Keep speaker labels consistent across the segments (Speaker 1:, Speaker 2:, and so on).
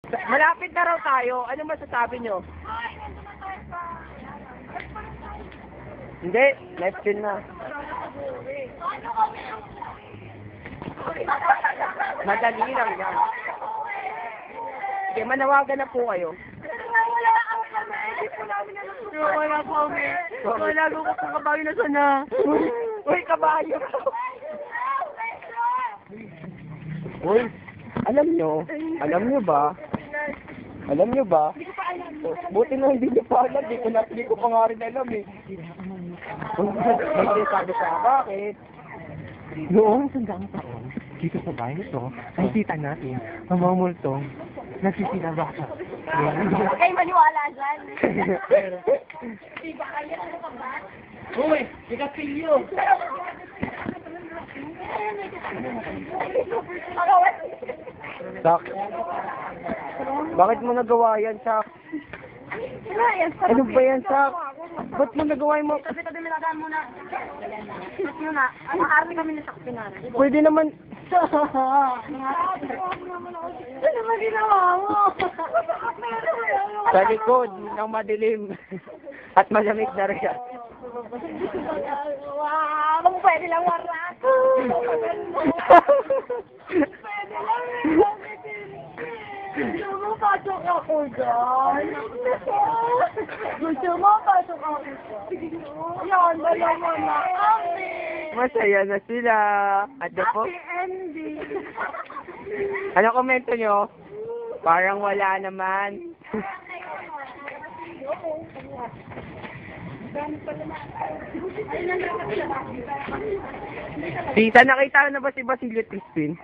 Speaker 1: Malapit na raw tayo. Ano masasabi nyo? Hindi, left din na. Madali lang yan. Sige, manawagan na po kayo.
Speaker 2: Wala po kami. Wala ko po kabayo na sana.
Speaker 1: Uy, kabayo! Uy, alam nyo ba? Buti na hindi nyo pa alam, hindi ko pa nga rin alam eh. Hindi sabi sa bakit?
Speaker 3: Noong sandaang taon, dito sa bahay nito, nakikita natin ang mga multong nagsisilabasa.
Speaker 2: Ay, maniwala dyan. Diba kaya ano ka ba?
Speaker 1: Uy, ikapilyo! Sak, bakit mo nagawa yan, Sak? Ano ba yan, Sak? Ba't mo nagawa mo?
Speaker 2: Kasi minadaan muna. Sinat nyo na. Ang army kami na sakpinan.
Speaker 1: Pwede naman.
Speaker 2: Ano naman ginawa mo?
Speaker 1: Sa likod ng madilim. At malamig na rin siya.
Speaker 2: Wow, kung pwede lang wala. Pwede lang. Gusto mo pasok ako dyan? Gusto mo pasok ako dyan? Yan, dalawa na kami.
Speaker 1: Masaya na sila. At po.
Speaker 2: Happy ending.
Speaker 1: Ano komento nyo? Parang wala naman. Tita, nakita na ba si Basilio Crispin?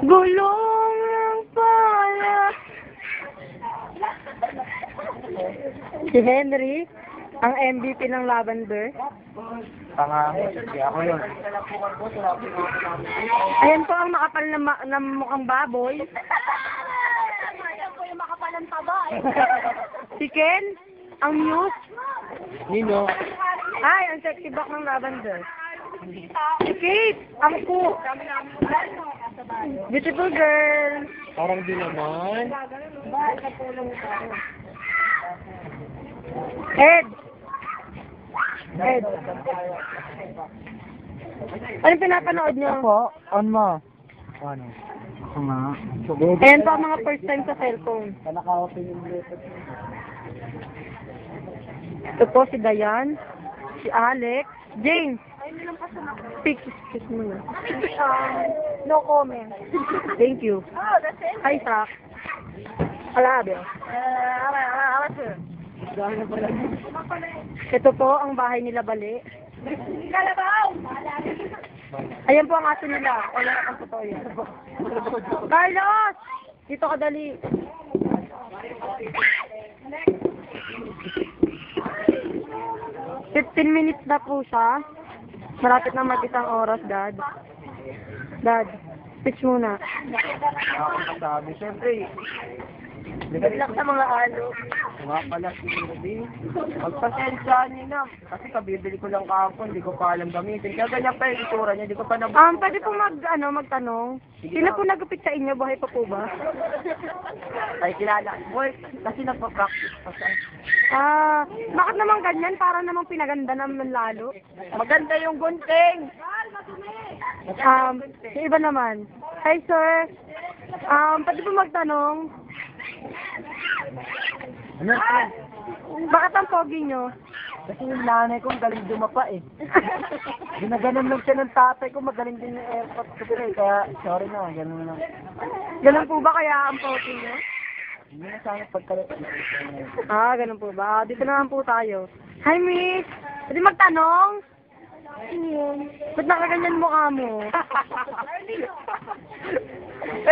Speaker 2: Gulong ng pala. Si Henry, ang MVP ng Lavender.
Speaker 1: Pangangit, hindi ako yun.
Speaker 2: Ayan po ang makapal na mukhang baboy. Ayan po yung makapal ng tabay. Si Ken, ang muse.
Speaker 1: Nino?
Speaker 2: Ay, ang sexy back ng Lavender. Si Kate, ang cook. Beautiful girl.
Speaker 1: Parang di naman.
Speaker 2: Ed. Anong pinapanood niyo?
Speaker 3: On mo. Ano? Ako nga.
Speaker 2: Ayan po ang mga first time sa cellphone. Ito po si Dayan, si Alex, James. Speak mo na. No comment. Thank you. Hi, Sak. Alabi. Ito po ang bahay nila Bali. Kalabaw! Ayan po ang aso nila. Wala na kang totoo yan. Carlos! Dito ka dali. Fifteen minutes na po siya. Malapit na mag-isang oras, Dad. Dad, speech muna.
Speaker 1: Sabi, siyempre.
Speaker 2: Good luck sa mga alo.
Speaker 1: Nga pala si Ruby. Magpasensyahan niyo na. Kasi kabibili ko lang kahapon, hindi ko pa alam gamitin. Kaya ganyan pa yung itura niya, hindi ko pa nabuhay.
Speaker 2: Pwede po magtanong. Sino po nagupit sa inyo? Buhay pa po ba?
Speaker 1: Ay, kilala. Boy, kasi nagpa-practice pa siya.
Speaker 2: Bakit naman ganyan? Para namang pinaganda naman lalo.
Speaker 1: Maganda yung gunting!
Speaker 2: Yung iba naman. Hi, sir. Pwede po magtanong.
Speaker 1: Ano?
Speaker 2: Bakit ang pogi nyo?
Speaker 1: Kasi yung nanay ko galing dumapa eh. Ginaganon lang siya ng tatay ko, magaling din yung airport ko eh. Kaya, sorry na, ganun lang.
Speaker 2: Ganun po ba kaya ang pogi nyo?
Speaker 1: Hindi na sana pagkalit.
Speaker 2: Ganun po ba? Dito naman po tayo. Hi, miss. Pwede magtanong? Ba't nakaganyan mukha mo?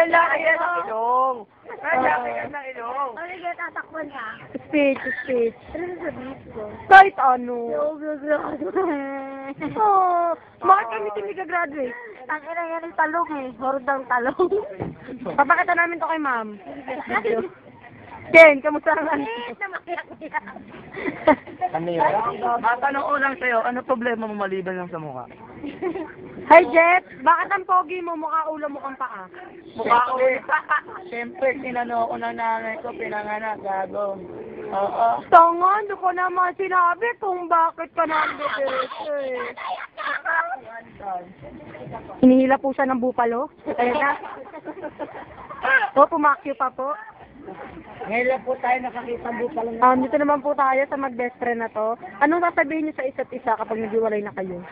Speaker 1: Laki yan ng ilong! Laki yan ng ilong!
Speaker 2: Ano kaya tatakpan ka? Speech. Ano sasabihin ko? Kahit ano. Bakit kami hindi ka-graduate? Ang ina yan yung talong eh. Horod ng talong. Papakita namin to kay ma'am. Ken, kamusta naman?
Speaker 1: Ano yun? Matanong ko lang sa'yo, ano problema mo maliban lang sa mukha?
Speaker 2: Hi, Jet. Bakit ang pogi mo? Mukha ulo, mukhang paa.
Speaker 1: Mukha ko eh. Siyempre, tinanong ko ng nanay ko, pinanganak, gago. Oo.
Speaker 2: Tanga, hindi ko naman sinabi kung bakit ka nandito eh. Hinihila po siya ng bupalo. Ayun na. O, pumakyo pa po.
Speaker 1: Ngayon lang po tayo nakakita mo pa lang.
Speaker 2: Dito naman po tayo sa mag-best friend na to. Anong sasabihin niyo sa isa't isa kapag naghiwalay na kayo?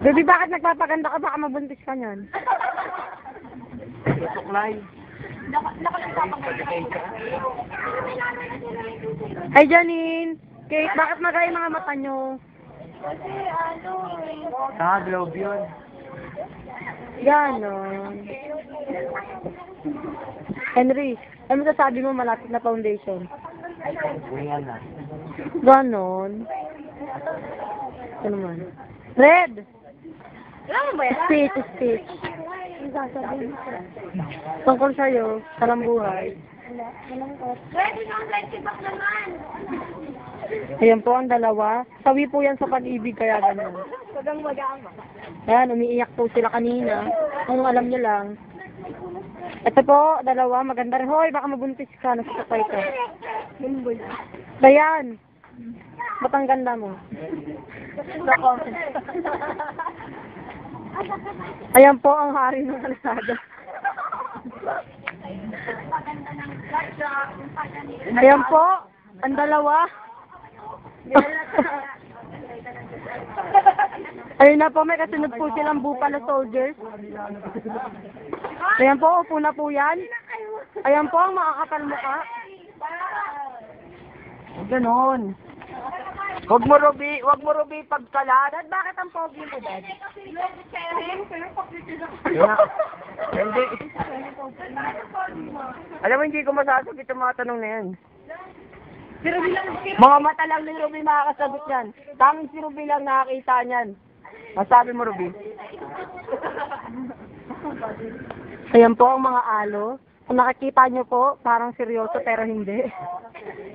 Speaker 2: Baby, bakit nagpapaganda ka? Baka mabuntis ka niyan.
Speaker 1: Suklay.
Speaker 2: Hi, Janine. Kate, bakit magay mga mata niyo?
Speaker 1: Globe yun.
Speaker 2: Ganon. Henry, ano masasabi mo malapit na foundation?
Speaker 1: Uwihan na.
Speaker 2: Ganon. Ito naman. Red! Speech. Tungkol sa'yo, salang buhay. Ayan po ang dalawa. Sawi po yan sa pag-ibig kaya gano'n. Ayan, umiiyak po sila kanina. Kung alam nyo lang. Ito po, dalawa, maganda rin. Hoy, baka mabuntis ka, nasasakay ka. Dayan. Ba't ang ganda mo? Ayan po ang hari ng kalsada. Ayan po, ang dalawa. Ayun na po, may kasunod po silang Bupalo Soldiers. Ayan po, upo na po yan. Ayan po ang makakapal mukha.
Speaker 1: Ganon. Wag mo Ruby pagkalat.
Speaker 2: Dad, bakit ang pogi mo, Dad?
Speaker 1: Hindi. Alam mo, hindi ko masasagot yung mga tanong na yan. Mga mata lang ni Ruby makakasagot yan. Tanging si Ruby lang nakakita niyan. Masabi mo, Ruby.
Speaker 2: Ayan po ang mga alo. Kung nakikita nyo po, parang seryoso pero hindi.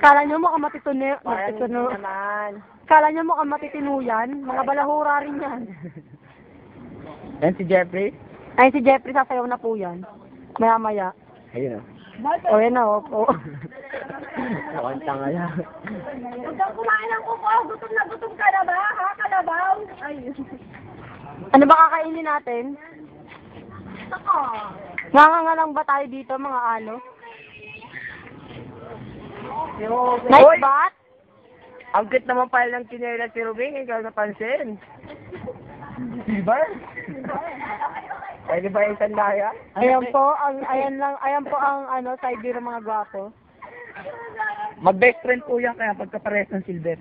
Speaker 2: Kala nyo mukhang matitino.
Speaker 1: Naman.
Speaker 2: Kala nyo mukhang matitino yan. Mga balahura rin yan.
Speaker 1: Yan si Jeffrey.
Speaker 2: Ay, si Jeffrey sasayaw na po yan. Maya-maya.
Speaker 1: Ayun o.
Speaker 2: O, yan na, opo.
Speaker 1: Mukhang tanga yan.
Speaker 2: Huwag kang kumain ng kuko. Gutom na gutom ka na ba? Ha? Kalabaw? Ay. Ano ba kakainin natin? Nganga lang ba tayo dito, mga alo? Nice bat?
Speaker 1: Ang cute naman pala ng kinela si Ruby. Ikaw napansin. Diba? Pwede ba yung sandaya?
Speaker 2: Ayan po ang ano, side view ng mga gwapo.
Speaker 1: Mag-best friend po yan kaya pagkapares ng silver.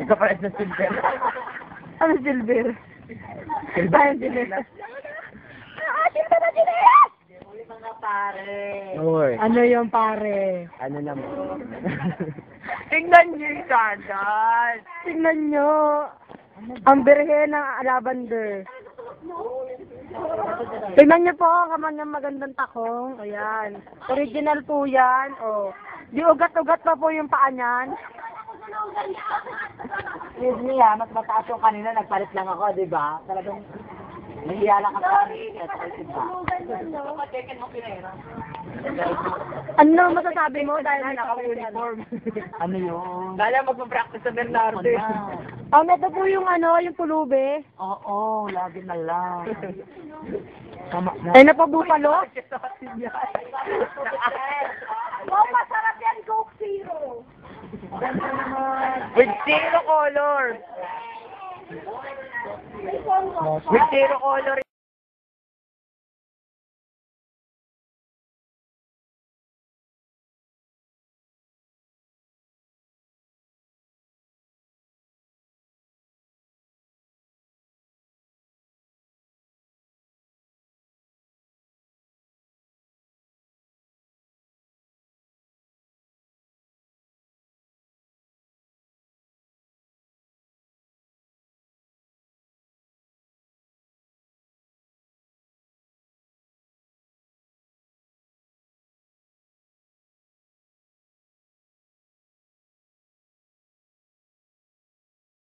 Speaker 1: Pagkapares ng silver.
Speaker 2: Ano silver?
Speaker 1: Silver.
Speaker 2: Ayun, silver. Silver na silver!
Speaker 1: Uy.
Speaker 2: Ano yung pare?
Speaker 1: Ano naman? Tingnan niyo yung sandal.
Speaker 2: Tingnan nyo. Ang birhe ng lavender. Tingnan nyo po ang kamanyang magandang takong. Ayan. Original po yan. Oh. Di ugat-ugat pa po yung paa niyan.
Speaker 1: Excuse me ha, mas mataas yung kanina, nagpalit lang ako, di ba? Talagang nahiya lang ako.
Speaker 2: Ano masasabi mo dahil may
Speaker 1: Naka-uniform. Ano yun? Dahil magpa-practice sa Bernardo.
Speaker 2: Ito po yung ano, yung pulube.
Speaker 1: Oo, lagi na lang. Tama na.
Speaker 2: Ay, napabupalo.
Speaker 1: Oh, masarap yan, Coke Zero. With zero color. With zero color.